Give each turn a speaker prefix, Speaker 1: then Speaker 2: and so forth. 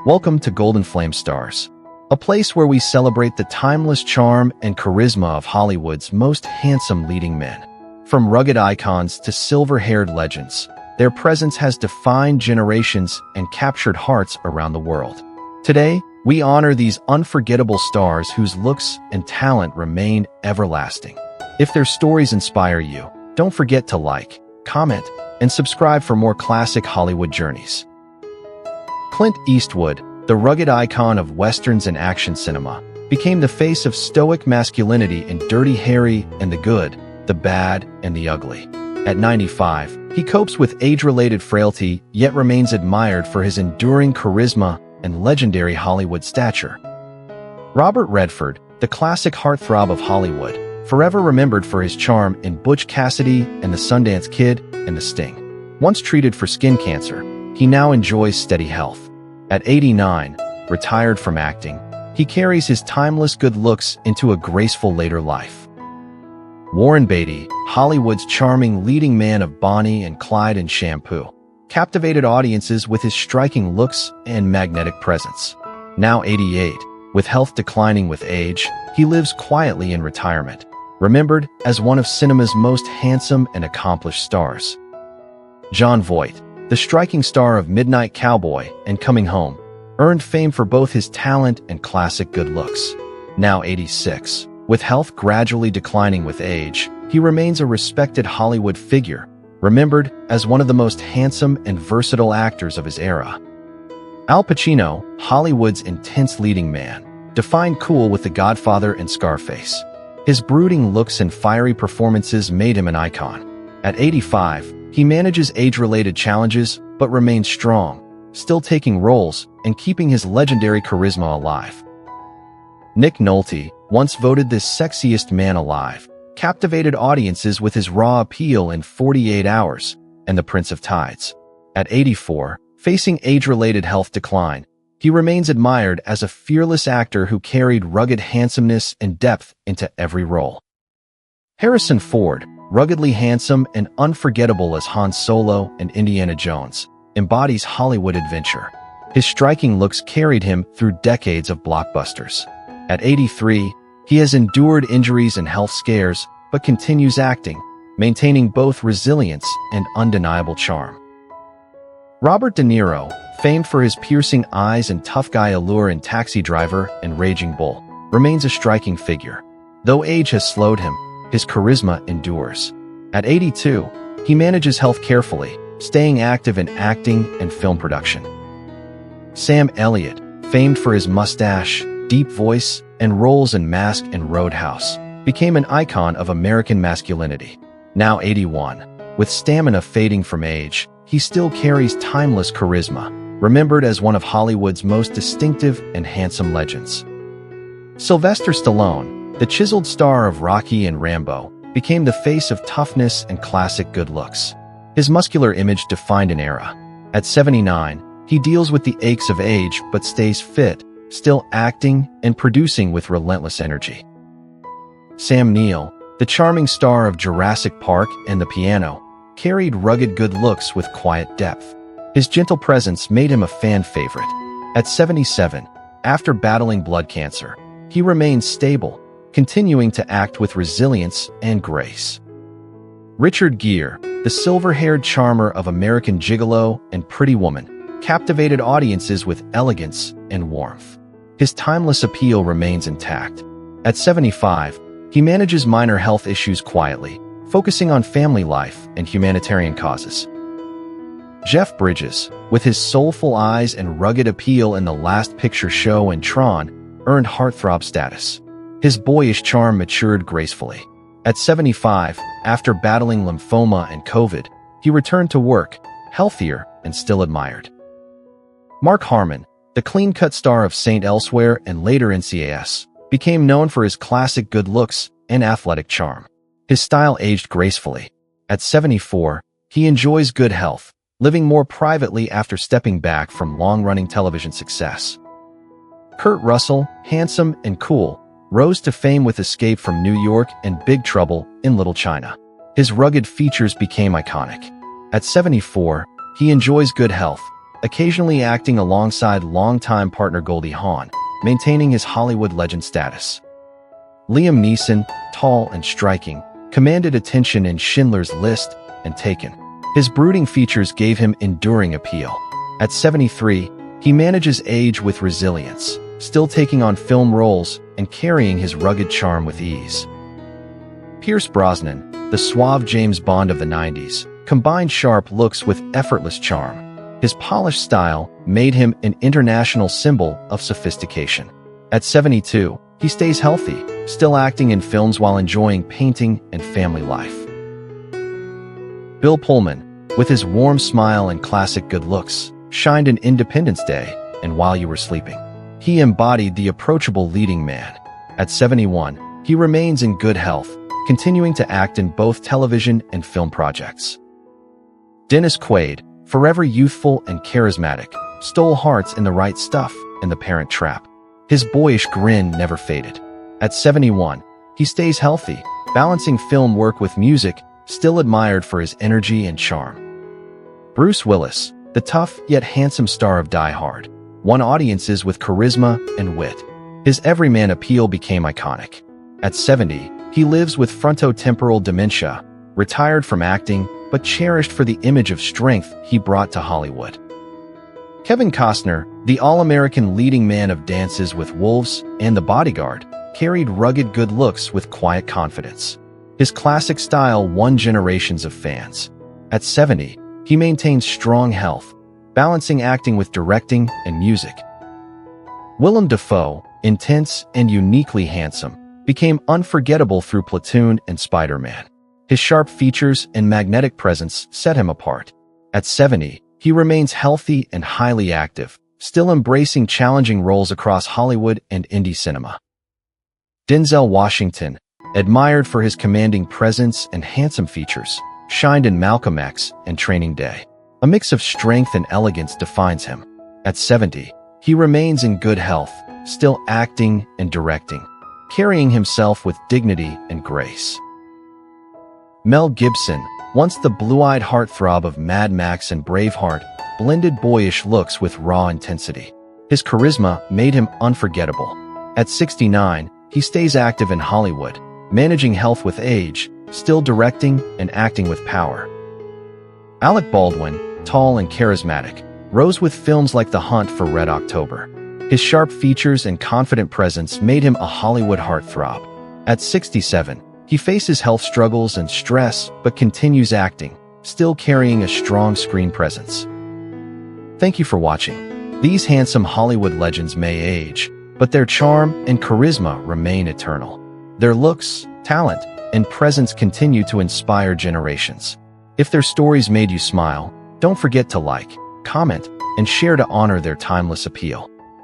Speaker 1: Welcome to Golden Flame Stars, a place where we celebrate the timeless charm and charisma of Hollywood's most handsome leading men. From rugged icons to silver-haired legends, their presence has defined generations and captured hearts around the world. Today, we honor these unforgettable stars whose looks and talent remain everlasting. If their stories inspire you, don't forget to like, comment, and subscribe for more classic Hollywood journeys. Clint Eastwood, the rugged icon of westerns and action cinema, became the face of stoic masculinity in Dirty Harry and the Good, the Bad, and the Ugly. At 95, he copes with age-related frailty yet remains admired for his enduring charisma and legendary Hollywood stature. Robert Redford, the classic heartthrob of Hollywood, forever remembered for his charm in Butch Cassidy and the Sundance Kid and The Sting. Once treated for skin cancer, he now enjoys steady health. At 89, retired from acting, he carries his timeless good looks into a graceful later life. Warren Beatty, Hollywood's charming leading man of Bonnie and Clyde and Shampoo, captivated audiences with his striking looks and magnetic presence. Now 88, with health declining with age, he lives quietly in retirement, remembered as one of cinema's most handsome and accomplished stars. Jon Voight, the striking star of Midnight Cowboy and Coming Home, earned fame for both his talent and classic good looks. Now 86, with health gradually declining with age, he remains a respected Hollywood figure, remembered as one of the most handsome and versatile actors of his era. Al Pacino, Hollywood's intense leading man, defined cool with The Godfather and Scarface. His brooding looks and fiery performances made him an icon. At 85, he manages age-related challenges but remains strong, still taking roles and keeping his legendary charisma alive. Nick Nolte, once voted the sexiest man alive, captivated audiences with his raw appeal in 48 Hours and The Prince of Tides. At 84, facing age-related health decline, he remains admired as a fearless actor who carried rugged handsomeness and depth into every role. Harrison Ford, ruggedly handsome and unforgettable as Han Solo and Indiana Jones, embodies Hollywood adventure. His striking looks carried him through decades of blockbusters. At 83, he has endured injuries and health scares, but continues acting, maintaining both resilience and undeniable charm. Robert De Niro, famed for his piercing eyes and tough guy allure in Taxi Driver and Raging Bull, remains a striking figure. Though age has slowed him, his charisma endures. At 82, he manages health carefully, staying active in acting and film production. Sam Elliott, famed for his mustache, deep voice, and roles in Mask and Roadhouse, became an icon of American masculinity. Now 81, with stamina fading from age, he still carries timeless charisma, remembered as one of Hollywood's most distinctive and handsome legends. Sylvester Stallone, the chiseled star of Rocky and Rambo, became the face of toughness and classic good looks. His muscular image defined an era. At 79, he deals with the aches of age but stays fit, still acting and producing with relentless energy. Sam Neill, the charming star of Jurassic Park and The Piano, carried rugged good looks with quiet depth. His gentle presence made him a fan favorite. At 77, after battling blood cancer, he remains stable, continuing to act with resilience and grace. Richard Gere, the silver-haired charmer of American Gigolo and Pretty Woman, captivated audiences with elegance and warmth. His timeless appeal remains intact. At 75, he manages minor health issues quietly, focusing on family life and humanitarian causes. Jeff Bridges, with his soulful eyes and rugged appeal in The Last Picture Show and Tron, earned heartthrob status. His boyish charm matured gracefully. At 75, after battling lymphoma and COVID, he returned to work, healthier and still admired. Mark Harmon, the clean-cut star of Saint Elsewhere and later NCIS, became known for his classic good looks and athletic charm. His style aged gracefully. At 74, he enjoys good health, living more privately after stepping back from long-running television success. Kurt Russell, handsome and cool, rose to fame with Escape from New York and Big Trouble in Little China. His rugged features became iconic. At 74, he enjoys good health, occasionally acting alongside longtime partner Goldie Hawn, maintaining his Hollywood legend status. Liam Neeson, tall and striking, commanded attention in Schindler's List and Taken. His brooding features gave him enduring appeal. At 73, he manages age with resilience, still taking on film roles and carrying his rugged charm with ease. Pierce Brosnan, the suave James Bond of the 90s, combined sharp looks with effortless charm. His polished style made him an international symbol of sophistication. At 72, he stays healthy, still acting in films while enjoying painting and family life. Bill Pullman, with his warm smile and classic good looks, shined in Independence Day and While You Were Sleeping. He embodied the approachable leading man. At 71, he remains in good health, continuing to act in both television and film projects. Dennis Quaid, forever youthful and charismatic, stole hearts in The Right Stuff and The Parent Trap. His boyish grin never faded. At 71, he stays healthy, balancing film work with music, still admired for his energy and charm. Bruce Willis, the tough yet handsome star of Die Hard, won audiences with charisma and wit. His everyman appeal became iconic. At 70, he lives with frontotemporal dementia, retired from acting, but cherished for the image of strength he brought to Hollywood. Kevin Costner, the all-American leading man of Dances with Wolves and The Bodyguard, carried rugged good looks with quiet confidence. His classic style won generations of fans. At 70, he maintains strong health, balancing acting with directing and music. Willem Dafoe, intense and uniquely handsome, became unforgettable through Platoon and Spider-Man. His sharp features and magnetic presence set him apart. At 70, he remains healthy and highly active, still embracing challenging roles across Hollywood and indie cinema. Denzel Washington, admired for his commanding presence and handsome features, shined in Malcolm X and Training Day. A mix of strength and elegance defines him. At 70, he remains in good health, still acting and directing, carrying himself with dignity and grace. Mel Gibson, once the blue-eyed heartthrob of Mad Max and Braveheart, blended boyish looks with raw intensity. His charisma made him unforgettable. At 69, he stays active in Hollywood, managing health with age, still directing and acting with power. Alec Baldwin, tall and charismatic, rose with films like The Hunt for Red October. His sharp features and confident presence made him a Hollywood heartthrob. At 67, he faces health struggles and stress, but continues acting, still carrying a strong screen presence. Thank you for watching. These handsome Hollywood legends may age, but their charm and charisma remain eternal. Their looks, talent, and presence continue to inspire generations. If their stories made you smile, don't forget to like, comment, and share to honor their timeless appeal.